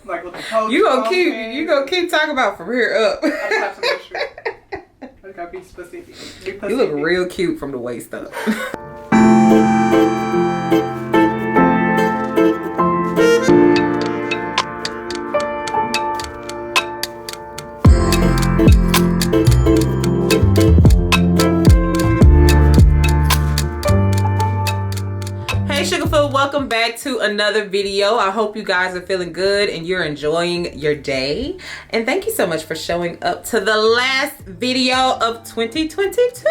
Like with the coach. You gonna keep talking about from here up. I have to make sure. I gotta be specific. You look real cute from the waist up. Welcome back to another video. I hope you guys are feeling good and you're enjoying your day. And thank you so much for showing up to the last video of 2022.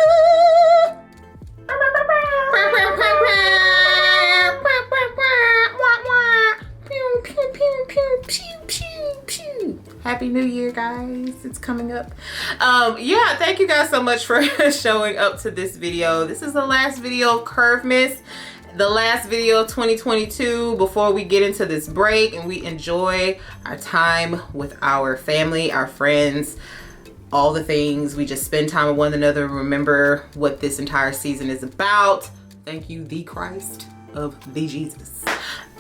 Happy New Year, guys. It's coming up. Yeah, thank you guys so much for showing up to this video. This is the last video of Curvemas. The last video of 2022 before we get into this break and we enjoy our time with our family, our friends, all the things. We just spend time with one another, remember what this entire season is about. Thank you, the Christ of the Jesus.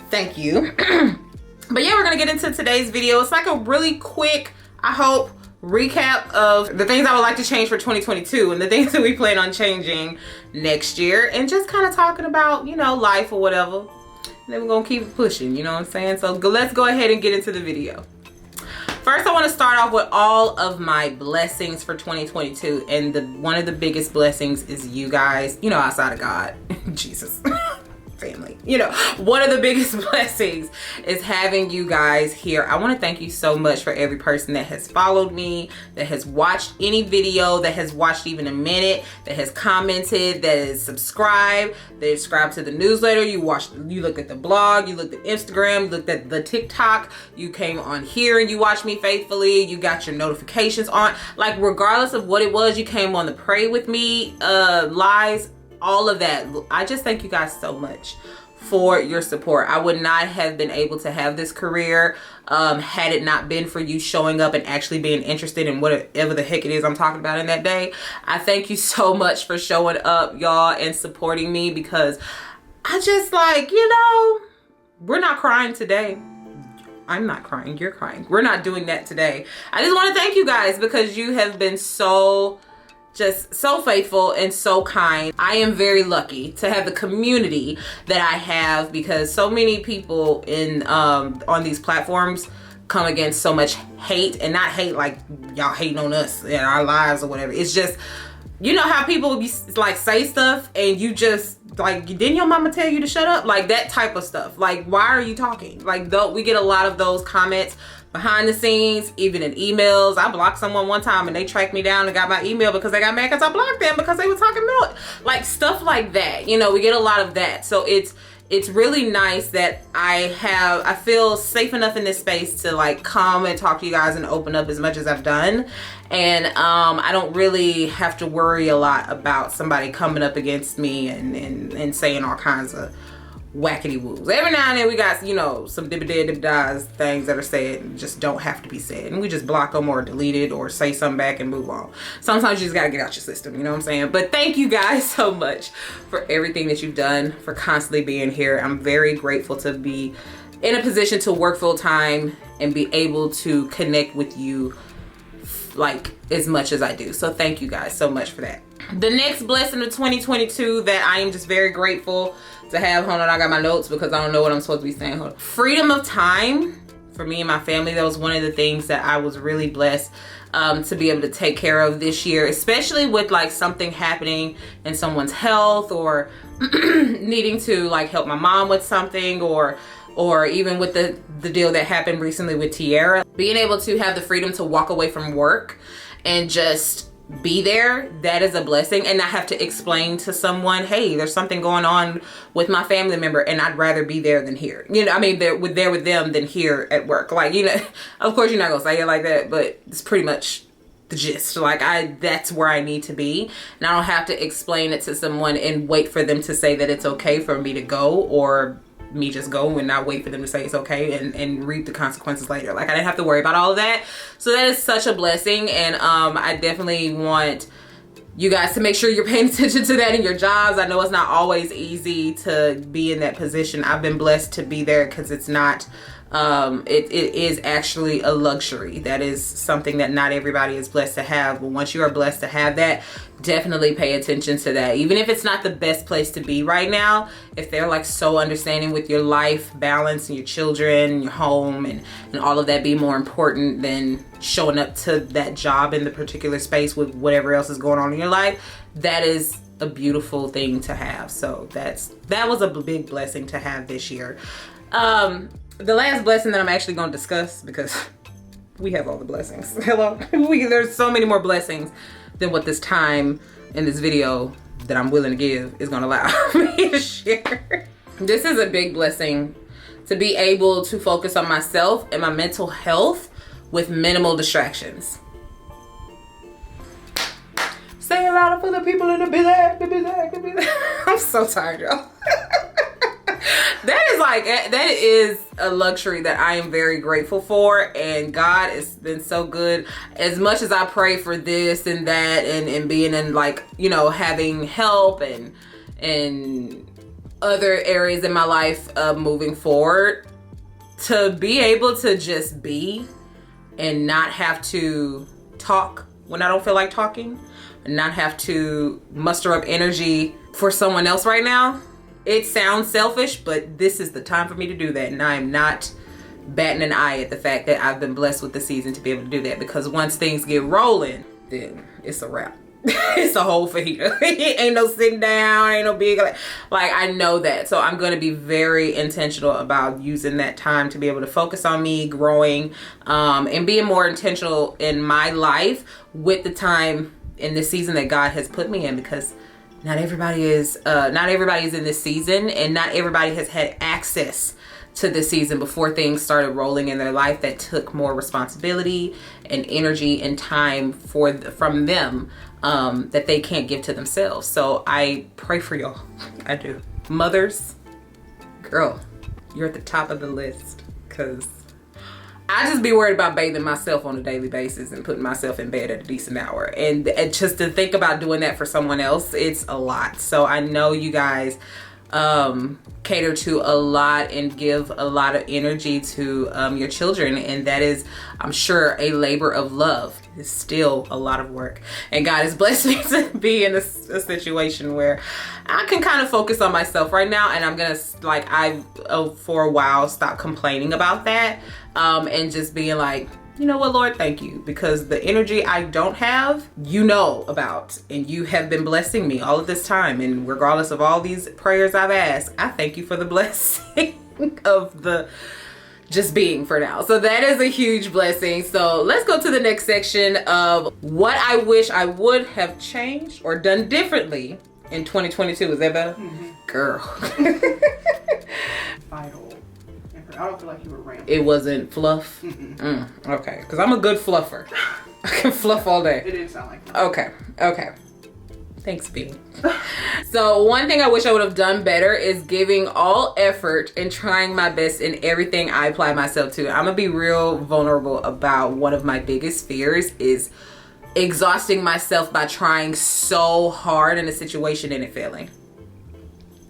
Thank you. But yeah, we're gonna get into today's video. It's like a really quick, I hope, recap of the things I would like to change for 2022 and the things that we plan on changing next year, and just kind of talking about, you know, life or whatever. And then we're gonna keep it pushing, you know what I'm saying? So let's go ahead and get into the video. First, I want to start off with all of my blessings for 2022, and one of the biggest blessings is you guys, you know, outside of God, Jesus. Family, you know, one of the biggest blessings is having you guys here. I want to thank you so much for every person that has followed me, that has watched any video, that has watched even a minute, that has commented, that is subscribed, that is subscribed to the newsletter. You looked at the blog, you looked at Instagram, you looked at the TikTok, you came on here and you watched me faithfully, you got your notifications on. Like, regardless of what it was, you came on the Pray With Me lives, all of that. I just thank you guys so much for your support. I would not have been able to have this career had it not been for you showing up and actually being interested in whatever the heck it is I'm talking about in that day. I thank you so much for showing up, y'all, and supporting me, because I just, like, you know, we're not crying today. I'm not crying, you're crying. We're not doing that today. I just want to thank you guys because you have been just so faithful and so kind. I am very lucky to have the community that I have, because so many people on these platforms come against so much hate, and not hate like y'all hating on us and our lives or whatever. It's just, you know how people be like say stuff and you just like, didn't your mama tell you to shut up? Like that type of stuff. Like, why are you talking? Like, we get a lot of those comments behind the scenes, even in emails. I blocked someone one time and they tracked me down and got my email because they got mad because I blocked them because they were talking about like stuff like that. You know, we get a lot of that. So it's really nice that I feel safe enough in this space to like come and talk to you guys and open up as much as I've done. And I don't really have to worry a lot about somebody coming up against me and saying all kinds of wackety woos. Every now and then we got, you know, some dibba-dib-dies things that are said and just don't have to be said, and we just block them or delete it or say something back and move on. Sometimes you just gotta get out your system, you know what I'm saying? But thank you guys so much for everything that you've done, for constantly being here. I'm very grateful to be in a position to work full time and be able to connect with you like as much as I do. So thank you guys so much for that. The next blessing of 2022 that I am just very grateful to have, hold on, I got my notes because I don't know what I'm supposed to be saying. Hold on. Freedom of time for me and my family. That was one of the things that I was really blessed to be able to take care of this year, especially with like something happening in someone's health, or needing to like help my mom with something, or even with the deal that happened recently with Tiara. Being able to have the freedom to walk away from work and just be there, that is a blessing, and not have to explain to someone, hey, there's something going on with my family member and I'd rather be there than here. You know, I mean, there with them than here at work. Like, you know, of course you're not gonna say it like that, but it's pretty much the gist. Like, that's where I need to be, and I don't have to explain it to someone and wait for them to say that it's okay for me to go, or me just go and not wait for them to say it's okay and reap the consequences later. Like, I didn't have to worry about all of that. So that is such a blessing, and I definitely want you guys to make sure you're paying attention to that in your jobs. I know it's not always easy to be in that position. I've been blessed to be there because it's not it is actually a luxury. That is something that not everybody is blessed to have. But once you are blessed to have that, definitely pay attention to that. Even if it's not the best place to be right now, if they're like so understanding with your life balance and your children and your home and all of that be more important than showing up to that job in the particular space with whatever else is going on in your life, that is a beautiful thing to have. So that was a big blessing to have this year. The last blessing that I'm actually going to discuss, because we have all the blessings. Hello. There's so many more blessings than what this time in this video that I'm willing to give is going to allow me to share. This is a big blessing to be able to focus on myself and my mental health with minimal distractions. Say it louder for the people in the busy. I'm so tired, y'all. That is a luxury that I am very grateful for, and God has been so good. As much as I pray for this and that and being in, like, you know, having help and other areas in my life moving forward, to be able to just be and not have to talk when I don't feel like talking, and not have to muster up energy for someone else right now. It sounds selfish, but this is the time for me to do that. And I am not batting an eye at the fact that I've been blessed with the season to be able to do that, because once things get rolling, then it's a wrap. It's a whole fajita. Ain't no sitting down, ain't no big, like I know that. So I'm going to be very intentional about using that time to be able to focus on me growing, and being more intentional in my life with the time in the season that God has put me in, because not everybody is in this season, and not everybody has had access to this season before things started rolling in their life that took more responsibility and energy and time from them that they can't give to themselves. So I pray for y'all. I do. Mothers, girl, you're at the top of the list, because I just be worried about bathing myself on a daily basis and putting myself in bed at a decent hour. And just to think about doing that for someone else, it's a lot. So I know you guys cater to a lot and give a lot of energy to your children. And that is, I'm sure, a labor of love. It's still a lot of work. And God has blessed me to be in a situation where I can kind of focus on myself right now. And I'm going to, for a while, stop complaining about that. And just being like, you know what, Lord, thank you, because the energy I don't have, you know about, and you have been blessing me all of this time. And regardless of all these prayers I've asked, I thank you for the blessing of the just being for now. So that is a huge blessing. So let's go to the next section of what I wish I would have changed or done differently in 2022. Is that better? Mm-hmm. Girl. Vital. I don't feel like you were rambling. It wasn't fluff? Okay, because I'm a good fluffer. I can fluff all day. It didn't sound like that. Okay. Thanks, B. So one thing I wish I would have done better is giving all effort and trying my best in everything I apply myself to. I'm gonna be real vulnerable about one of my biggest fears is exhausting myself by trying so hard in a situation and it failing.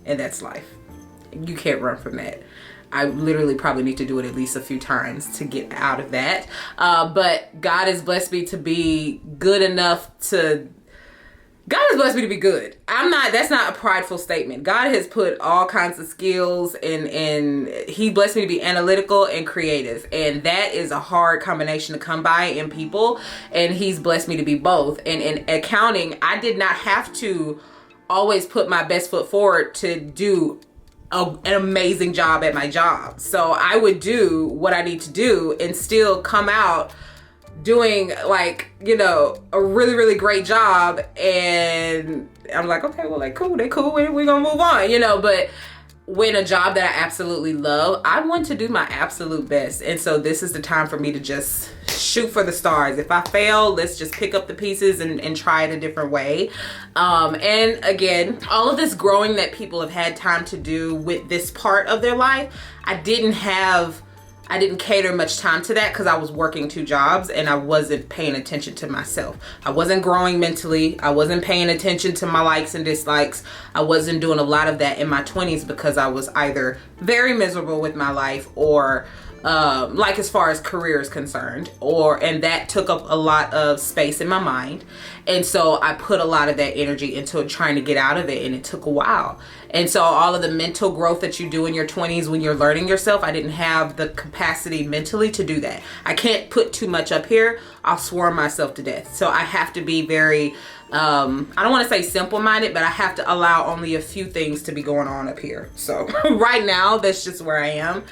And that's life. You can't run from that. I literally probably need to do it at least a few times to get out of that. But God has blessed me to be good enough to... God has blessed me to be good. That's not a prideful statement. God has put all kinds of skills and he blessed me to be analytical and creative. And that is a hard combination to come by in people. And he's blessed me to be both. And in accounting, I did not have to always put my best foot forward to do an amazing job at my job. So I would do what I need to do and still come out doing, like, you know, a really, really great job. And I'm like, okay, well, like, cool, they cool, we're gonna move on, you know. But when a job that I absolutely love, I want to do my absolute best. And so this is the time for me to just shoot for the stars. If I fail, let's just pick up the pieces and try it a different way. And again, all of this growing that people have had time to do with this part of their life, I didn't cater much time to that because I was working 2 jobs and I wasn't paying attention to myself. I wasn't growing mentally. I wasn't paying attention to my likes and dislikes. I wasn't doing a lot of that in my 20s because I was either very miserable with my life or like as far as career is concerned, and that took up a lot of space in my mind. And so I put a lot of that energy into trying to get out of it, and it took a while. And so all of the mental growth that you do in your 20s when you're learning yourself, I didn't have the capacity mentally to do that. I can't put too much up here. I'll swarm myself to death. So I have to be very, I don't want to say simple-minded, but I have to allow only a few things to be going on up here. So right now, that's just where I am.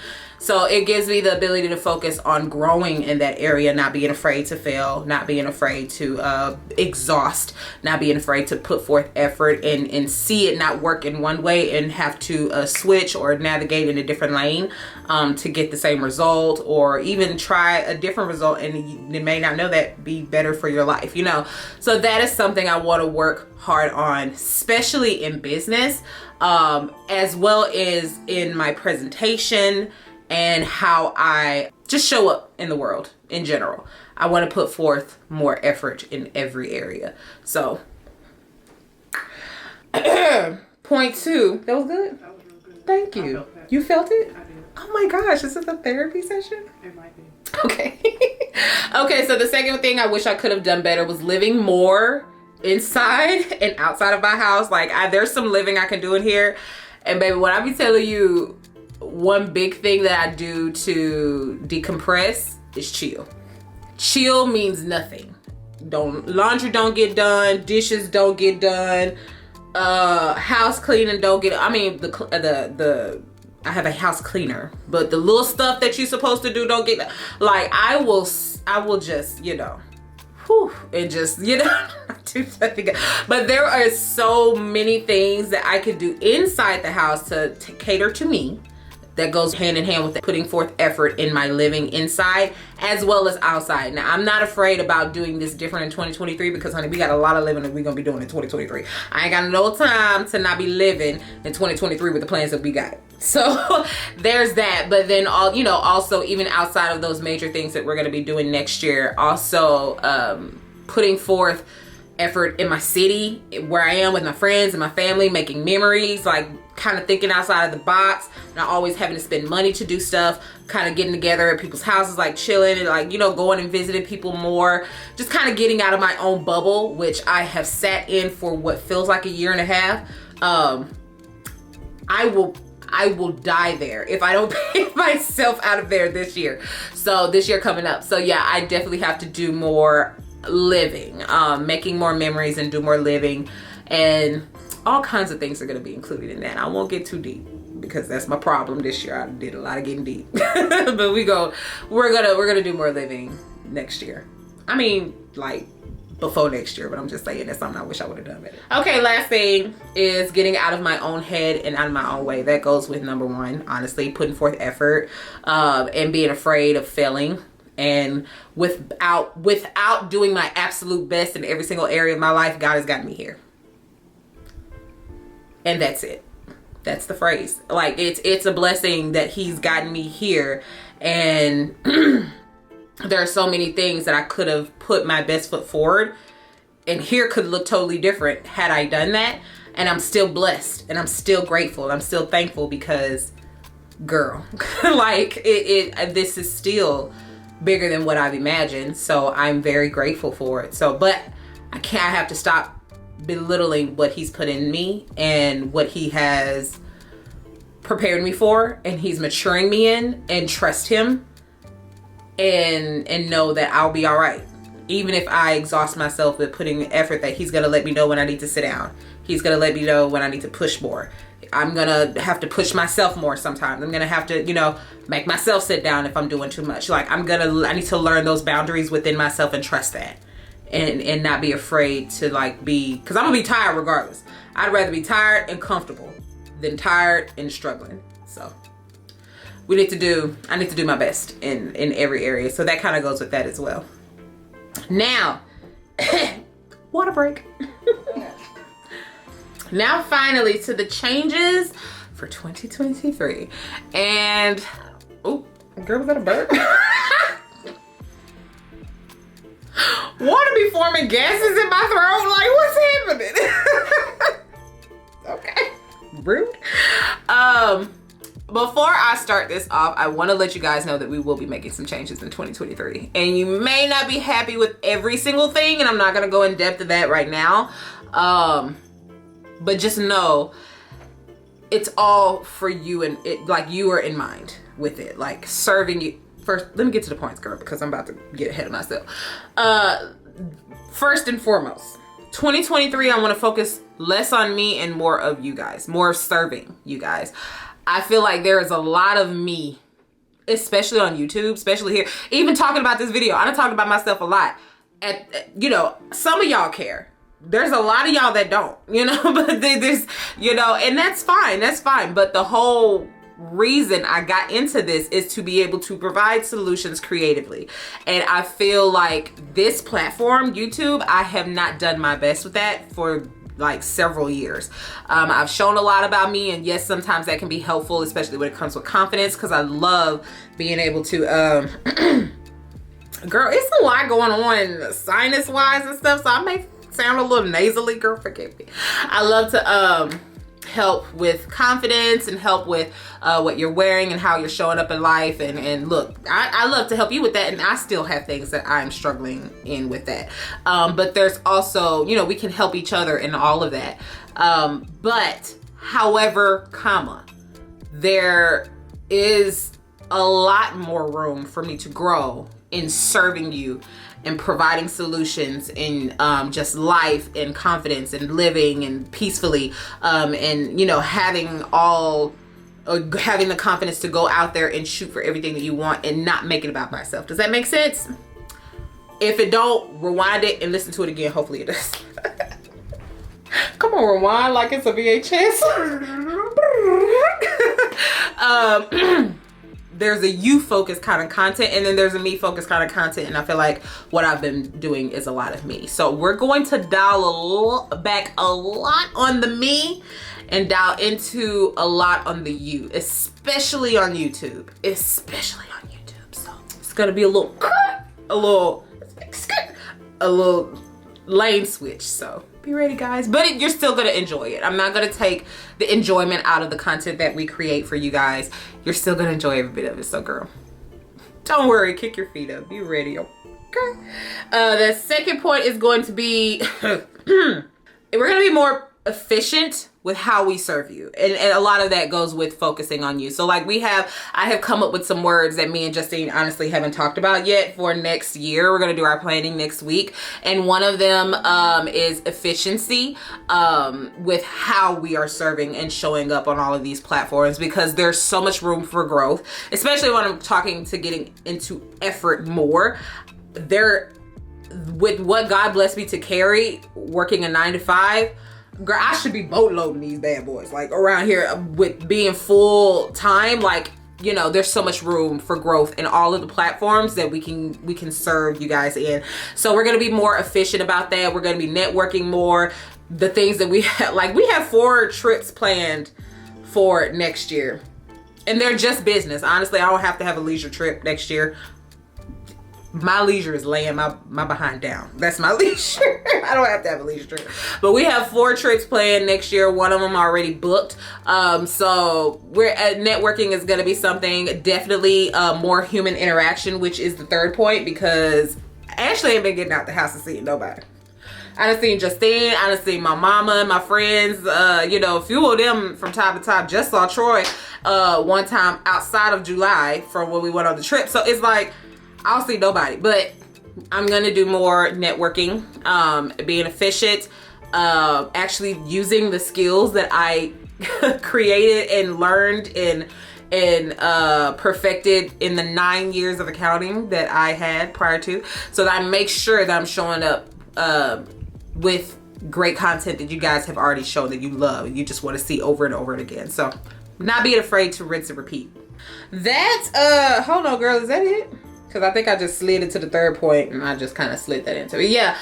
So it gives me the ability to focus on growing in that area, not being afraid to fail, not being afraid to exhaust, not being afraid to put forth effort and see it not work in one way and have to switch or navigate in a different lane to get the same result, or even try a different result and you may not know that be better for your life, you know. So that is something I want to work hard on, especially in business, as well as in my presentation and how I just show up in the world in general. I want to put forth more effort in every area. So, point 2. That was good? That was real good. Thank I you. felt that. You felt it? I did. Oh my gosh, is this a therapy session? It might be. Okay. Okay, so the second thing I wish I could have done better was living more inside and outside of my house. Like, there's some living I can do in here. And baby, when I be telling you, one big thing that I do to decompress is chill. Chill means nothing. Laundry don't get done, dishes don't get done, house cleaning don't get. I mean, I have a house cleaner, but the little stuff that you're supposed to do don't get. Like I will just, you know, and just, you know, do something. But there are so many things that I could do inside the house to cater to me. That goes hand in hand with putting forth effort in my living inside as well as outside. Now, I'm not afraid about doing this different in 2023 because, honey, we got a lot of living that we're going to be doing in 2023. I ain't got no time to not be living in 2023 with the plans that we got. So there's that. But then, also even outside of those major things that we're going to be doing next year, also putting forth effort in my city where I am with my friends and my family, making memories, like kind of thinking outside of the box, not always having to spend money to do stuff, kind of getting together at people's houses, like chilling and like, you know, going and visiting people more, just kind of getting out of my own bubble, which I have sat in for what feels like a year and a half. I will die there if I don't pay myself out of there this year. So this year coming up. So yeah, I definitely have to do more living, making more memories and do more living, and all kinds of things are going to be included in that. I won't get too deep because that's my problem this year. I did a lot of getting deep. But we're gonna do more living next year. I mean, like before next year, but I'm just saying that's something I wish I would have done better. Okay, last thing is getting out of my own head and out of my own way. That goes with number 1, honestly, putting forth effort, and being afraid of failing. And without doing my absolute best in every single area of my life, God has gotten me here. And that's it. That's the phrase. Like it's a blessing that he's gotten me here. And there are so many things that I could have put my best foot forward. And here could look totally different had I done that. And I'm still blessed. And I'm still grateful. And I'm still thankful because, girl, like this is still bigger than what I've imagined. So I'm very grateful for it. So, but I have to stop belittling what he's put in me and what he has prepared me for, and he's maturing me in, and trust him and know that I'll be all right. Even if I exhaust myself with putting the effort, that he's gonna let me know when I need to sit down. He's gonna let me know when I need to push more. I'm gonna have to push myself more sometimes. I'm gonna have to, you know, make myself sit down if I'm doing too much. Like I need to learn those boundaries within myself and trust that. And not be afraid to like because I'm gonna be tired regardless. I'd rather be tired and comfortable than tired and struggling. So I need to do my best in every area. So that kind of goes with that as well. Now, water break. Now finally to the changes for 2023. And, oh, girl, was that a bird? Water be forming gases in my throat. Like, what's happening? Okay, rude. before I start this off, I want to let you guys know that we will be making some changes in 2023. And you may not be happy with every single thing, and I'm not going to go in depth to that right now. But just know it's all for you, and it like you are in mind with it, like serving you. First, let me get to the points, girl, because I'm about to get ahead of myself. First and foremost, 2023, I want to focus less on me and more of you guys, more of serving you guys. I feel like there is a lot of me, especially on YouTube, especially here, even talking about this video. I done talked about myself a lot. You know, some of y'all care. There's a lot of y'all that don't, you know, but there's, you know, and that's fine. That's fine. But the whole reason I got into this is to be able to provide solutions creatively. And I feel like this platform, YouTube, I have not done my best with that for like several years. I've shown a lot about me, and yes, sometimes that can be helpful, especially when it comes with confidence, because I love being able to girl, it's a lot going on sinus wise and stuff, so I may sound a little nasally, girl, forgive me. I love to help with confidence and help with what you're wearing and how you're showing up in life, and look, I love to help you with that, and I still have things that I'm struggling in with that, but there's also, you know, we can help each other in all of that, but however, comma, there is a lot more room for me to grow in serving you and providing solutions in just life and confidence and living and peacefully, and, you know, having the confidence to go out there and shoot for everything that you want and not make it about myself. Does that make sense? If it don't, rewind it and listen to it again. Hopefully it does. Come on, rewind like it's a VHS. There's a you focused kind of content, and then there's a me focused kind of content, and I feel like what I've been doing is a lot of me. So we're going to dial back a lot on the me and dial into a lot on the you, especially on YouTube. So it's gonna be a little lane switch, so be ready, guys. But you're still gonna enjoy it. I'm not gonna take the enjoyment out of the content that we create for you guys. You're still gonna enjoy every bit of it. So girl, don't worry, kick your feet up, be ready, okay? The second point is going to be we're gonna be more efficient with how we serve you, and a lot of that goes with focusing on you. So like I have come up with some words that me and Justine honestly haven't talked about yet for next year. We're gonna do our planning next week, and one of them is efficiency with how we are serving and showing up on all of these platforms, because there's so much room for growth, especially when I'm talking to getting into effort more. There, with what God blessed me to carry, working a 9-to-5, girl, I should be boatloading these bad boys like around here with being full time. Like, you know, there's so much room for growth in all of the platforms that we can serve you guys in. So we're gonna be more efficient about that. We're gonna be networking more. The things that we have, like we have 4 trips planned for next year, and they're just business. Honestly, I don't have to have a leisure trip next year. My leisure is laying my behind down. That's my leisure. I don't have to have a leisure trip. But we have 4 trips planned next year. One of them already booked. So we're networking is going to be something. Definitely more human interaction, which is the third point, because I actually ain't been getting out the house and seeing nobody. I done seen Justine, I done seen my mama, my friends, you know, a few of them from time to time. Just saw Troy one time outside of July from when we went on the trip. So it's like, I don't see nobody, but I'm gonna do more networking, being efficient, actually using the skills that I created and learned and perfected in the 9 years of accounting that I had prior to, so that I make sure that I'm showing up with great content that you guys have already shown that you love and you just want to see over and over and again. So not being afraid to rinse and repeat. That's hold on, girl, is that it? Because I think I just slid into the third point and I just kind of slid that into it. Yeah,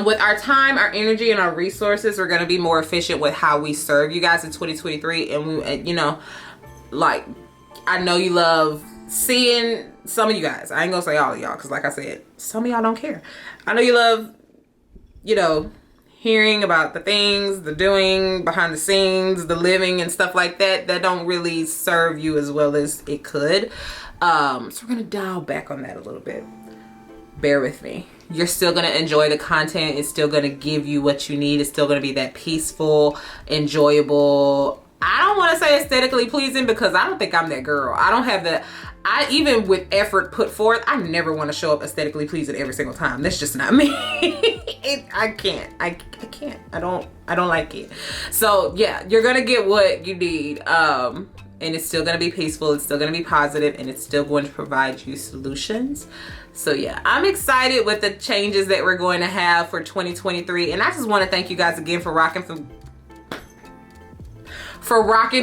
with our time, our energy, and our resources, we're going to be more efficient with how we serve you guys in 2023. And we, you know, like, I know you love seeing some of you guys. I ain't gonna say all of y'all, because like I said, some of y'all don't care. I know you love, you know, hearing about the things, the doing behind the scenes, the living and stuff like that, that don't really serve you as well as it could. So we're gonna dial back on that a little bit. Bear with me. You're still gonna enjoy the content. It's still gonna give you what you need. It's still gonna be that peaceful, enjoyable. I don't wanna say aesthetically pleasing because I don't think I'm that girl. I don't have the, even with effort put forth, I never wanna show up aesthetically pleasing every single time. That's just not me. I can't. I can't. I don't like it. So yeah, you're gonna get what you need. And it's still gonna be peaceful, it's still gonna be positive, and it's still going to provide you solutions. So yeah, I'm excited with the changes that we're going to have for 2023. And I just wanna thank you guys again for rocking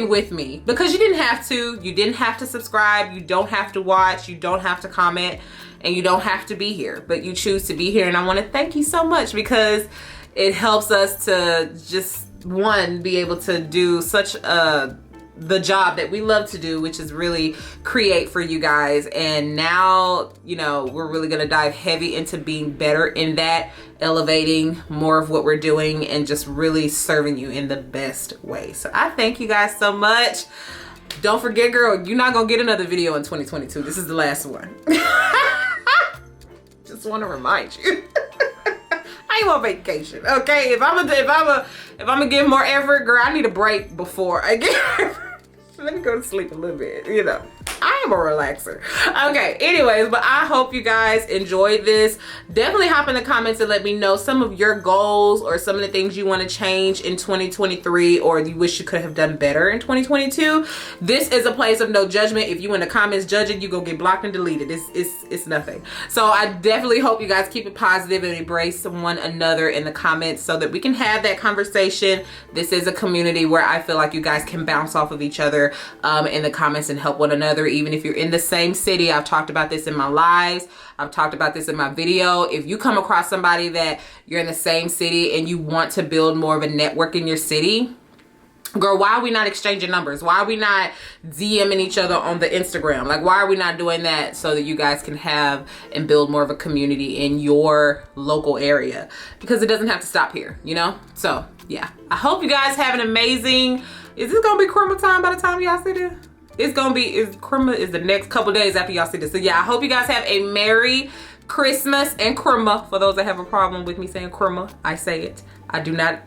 with me, because you didn't have to. You didn't have to subscribe, you don't have to watch, you don't have to comment, and you don't have to be here, but you choose to be here. And I wanna thank you so much, because it helps us to just, one, be able to do such the job that we love to do, which is really create for you guys. And now, you know, we're really gonna dive heavy into being better in that, elevating more of what we're doing, and just really serving you in the best way. So I thank you guys so much. Don't forget, girl, you're not gonna get another video in 2022. This is the last one. Just want to remind you. I ain't on vacation, okay? If I'm gonna give more effort, girl, I need a break before I get. Let me go to sleep a little bit, you know. I am a relaxer. Okay, anyways, but I hope you guys enjoyed this. Definitely hop in the comments and let me know some of your goals or some of the things you want to change in 2023, or you wish you could have done better in 2022. This is a place of no judgment. If you in the comments judging, you go get blocked and deleted. It's nothing. So I definitely hope you guys keep it positive and embrace one another in the comments so that we can have that conversation. This is a community where I feel like you guys can bounce off of each other in the comments and help one another. Even if you're in the same city, I've talked about this in my lives, I've talked about this in my video. If you come across somebody that you're in the same city and you want to build more of a network in your city, girl, why are we not exchanging numbers? Why are we not DMing each other on the Instagram? Like, why are we not doing that so that you guys can have and build more of a community in your local area? Because it doesn't have to stop here, you know? So yeah, I hope you guys have an amazing, is this gonna be Curvemas time by the time y'all see this? It's gonna be, Curvemas is the next couple days after y'all see this. So yeah, I hope you guys have a Merry Christmas and Curvemas. For those that have a problem with me saying Curvemas, I say it. I do not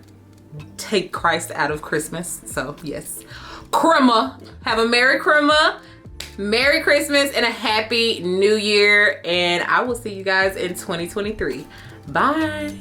take Christ out of Christmas. So yes, Curvemas. Have a Merry Curvemas, Merry Christmas, and a Happy New Year. And I will see you guys in 2023. Bye.